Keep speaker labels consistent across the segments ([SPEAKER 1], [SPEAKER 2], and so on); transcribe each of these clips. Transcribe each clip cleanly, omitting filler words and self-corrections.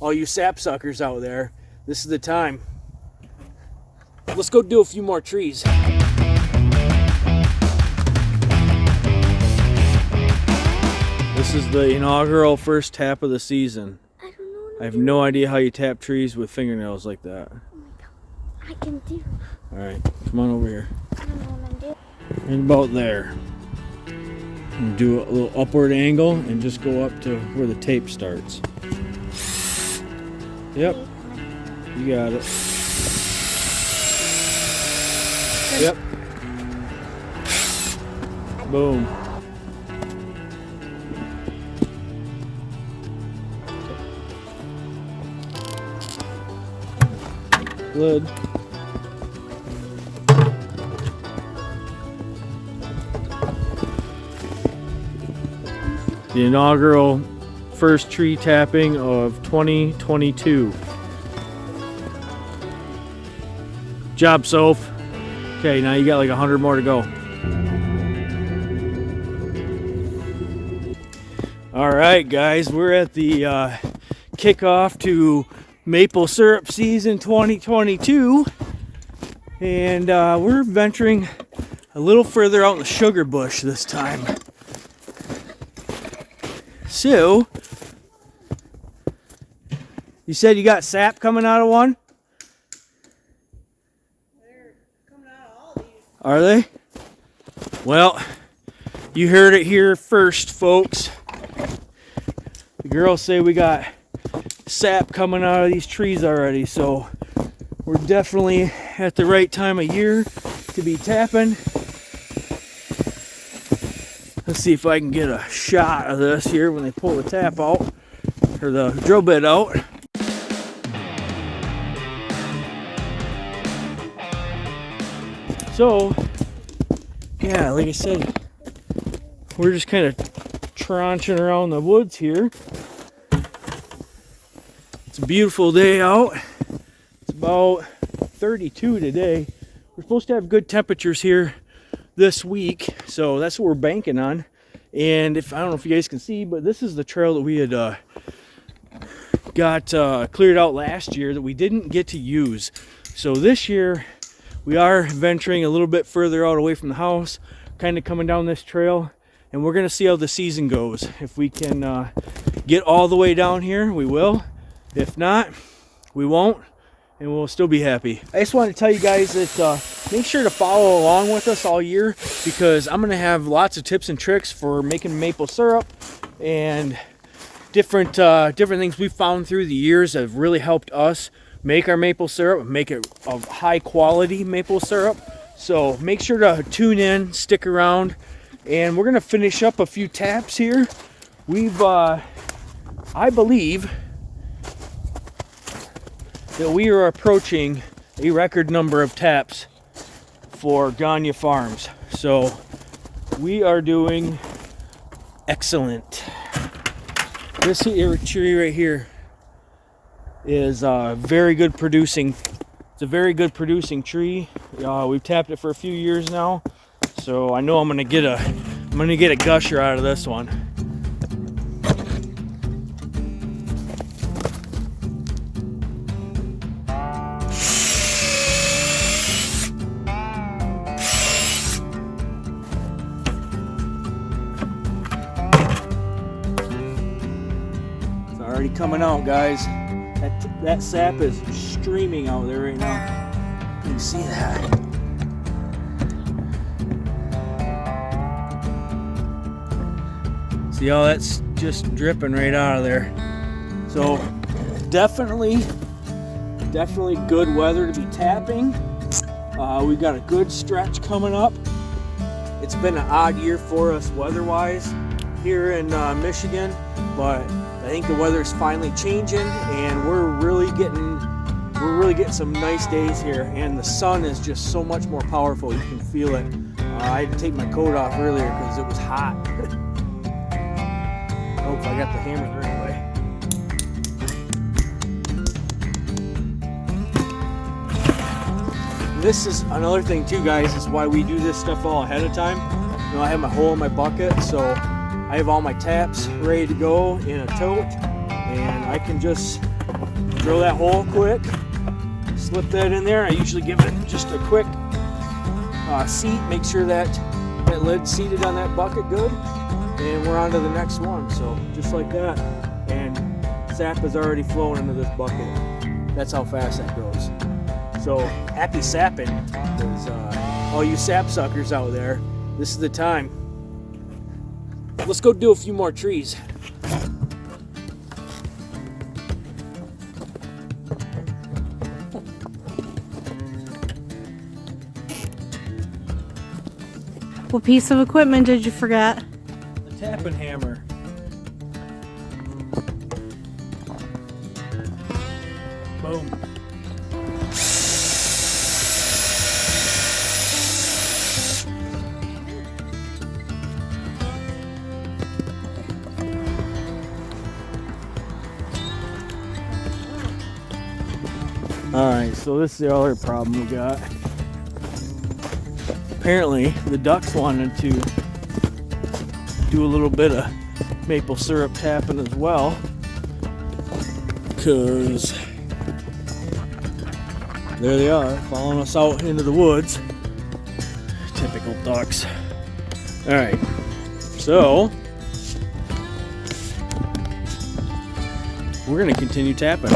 [SPEAKER 1] all you sapsuckers out there, this is the time. Let's go do a few more trees. This is the inaugural first tap of the season. I have no idea how you tap trees with fingernails like that.
[SPEAKER 2] Oh my God. I can do.
[SPEAKER 1] Alright, come on over here.
[SPEAKER 2] I don't know what I'm doing.
[SPEAKER 1] Right about there. And do a little upward angle and just go up to where the tape starts. Yep. You got it. Yep. Boom. Good. The inaugural first tree tapping of 2022. Job, Soph. Okay, now you got like 100 more to go. All right, guys, we're at the kickoff to maple syrup season 2022, and we're venturing a little further out in the sugar bush this time. So, you said you got sap coming out of one?
[SPEAKER 3] They're coming out of all these.
[SPEAKER 1] Are they? Well, you heard it here first, folks. The girls say we got sap coming out of these trees already, so we're definitely at the right time of year to be tapping. Let's see if I can get a shot of this here when they pull the tap out, or the drill bit out. So, yeah, like I said, we're just kind of tranching around the woods here. It's a beautiful day out. It's about 32 today. We're supposed to have good temperatures here this week, so that's what we're banking on. And I don't know if you guys can see, but this is the trail that we had got cleared out last year that we didn't get to use. So this year we are venturing a little bit further out away from the house, kind of coming down this trail, and we're gonna see how the season goes. If we can get all the way down here, we will. If not, we won't, and we'll still be happy. I just wanted to tell you guys that make sure to follow along with us all year, because I'm gonna have lots of tips and tricks for making maple syrup, and different things we've found through the years have really helped us make our maple syrup, make it of high quality maple syrup. So make sure to tune in, stick around, and we're gonna finish up a few taps here. We've I believe that we are approaching a record number of taps for Gagne Farms. So we are doing excellent. This here tree right here is very good producing. It's a very good producing tree. We've tapped it for a few years now, so I know I'm gonna get a gusher out of this one. Already coming out, guys. That sap is streaming out there right now. You can see that. See how that's just dripping right out of there. So definitely good weather to be tapping. We've got a good stretch coming up. It's been an odd year for us weather-wise here in Michigan, but I think the weather's finally changing, and we're really getting some nice days here, and the sun is just so much more powerful. You can feel it. I had to take my coat off earlier because it was hot. Oh, I got the hammer the right way. This is another thing too, guys, is why we do this stuff all ahead of time. You know, I have my hole in my bucket, so I have all my taps ready to go in a tote, and I can just Drill that hole quick, slip that in there. I usually give it just a quick seat, make sure that lid's seated on that bucket good, and we're on to the next one. So just like that, and sap is already flowing into this bucket. That's how fast that goes. So happy sapping, because all you sap suckers out there, this is the time. Let's go do a few more trees.
[SPEAKER 3] What piece of equipment did you forget?
[SPEAKER 1] The tapping hammer. Boom. Alright, so this is the other problem we got. Apparently, the ducks wanted to do a little bit of maple syrup tapping as well, because there they are, following us out into the woods. Typical ducks. Alright, so we're going to continue tapping.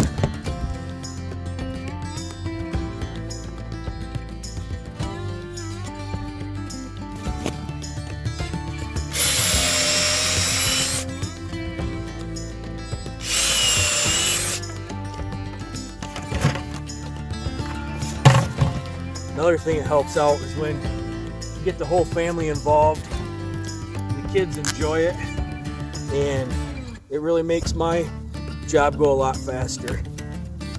[SPEAKER 1] Another thing that helps out is when you get the whole family involved. The kids enjoy it, and it really makes my job go a lot faster.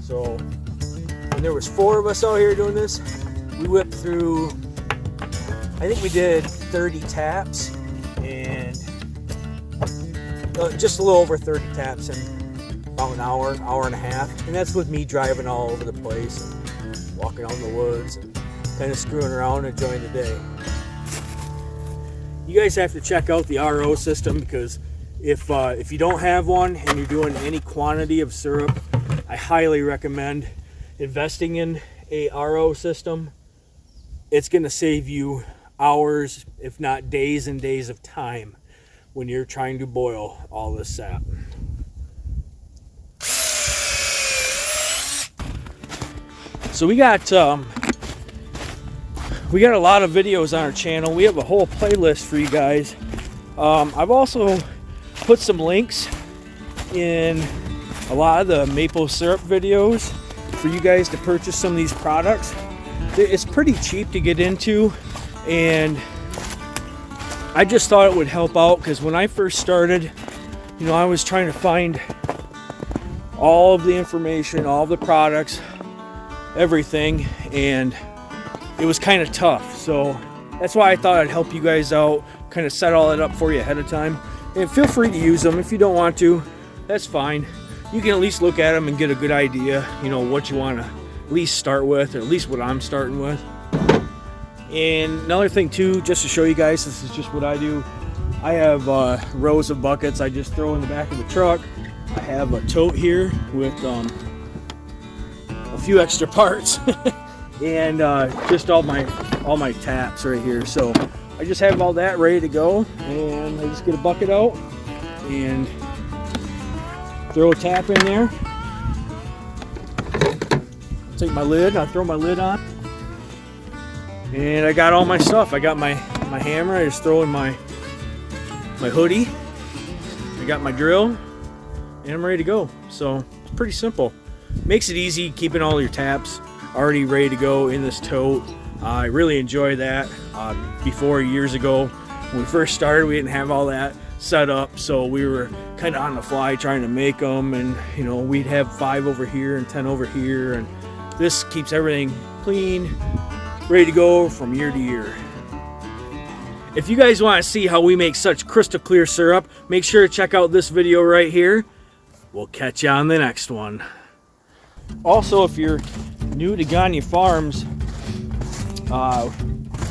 [SPEAKER 1] So when there was 4 of us out here doing this, we whipped through, I think we did 30 taps, and just a little over 30 taps in about an hour and a half. And that's with me driving all over the place and walking out in the woods and kind of screwing around and enjoying the day. You guys have to check out the RO system, because if you don't have one and you're doing any quantity of syrup, I highly recommend investing in a RO system. It's going to save you hours, if not days and days of time when you're trying to boil all this sap. So we got a lot of videos on our channel. We have a whole playlist for you guys. I've also put some links in a lot of the maple syrup videos for you guys to purchase some of these products. It's pretty cheap to get into, and I just thought it would help out, because when I first started, I was trying to find all of the information, all of the products, everything, and it was kind of tough. So that's why I thought I'd help you guys out, kind of set all that up for you ahead of time. And feel free to use them. If you don't want to, that's fine. You can at least look at them and get a good idea, what you want to at least start with, or at least what I'm starting with. And another thing too, just to show you guys, this is just what I do. I have rows of buckets I just throw in the back of the truck. I have a tote here with a few extra parts. And just all my taps right here. So I just have all that ready to go, and I just get a bucket out and throw a tap in there. Take my lid, I'll throw my lid on, and I got all my stuff. I got my hammer, I just throw in my hoodie, I got my drill, and I'm ready to go. So it's pretty simple. Makes it easy keeping all your taps already ready to go in this tote. I really enjoy that. Before, years ago, when we first started, we didn't have all that set up, so we were kind of on the fly trying to make them, and we'd have 5 over here and 10 over here, and this keeps everything clean, ready to go from year to year. If you guys want to see how we make such crystal clear syrup, make sure to check out this video right here. We'll catch you on the next one. Also, if you're new to Gagne Farms,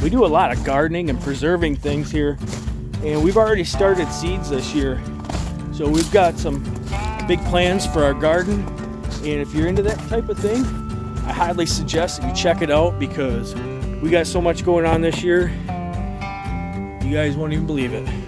[SPEAKER 1] we do a lot of gardening and preserving things here, and we've already started seeds this year. So we've got some big plans for our garden, And if you're into that type of thing, I highly suggest that you check it out because we got so much going on this year. You guys won't even believe it.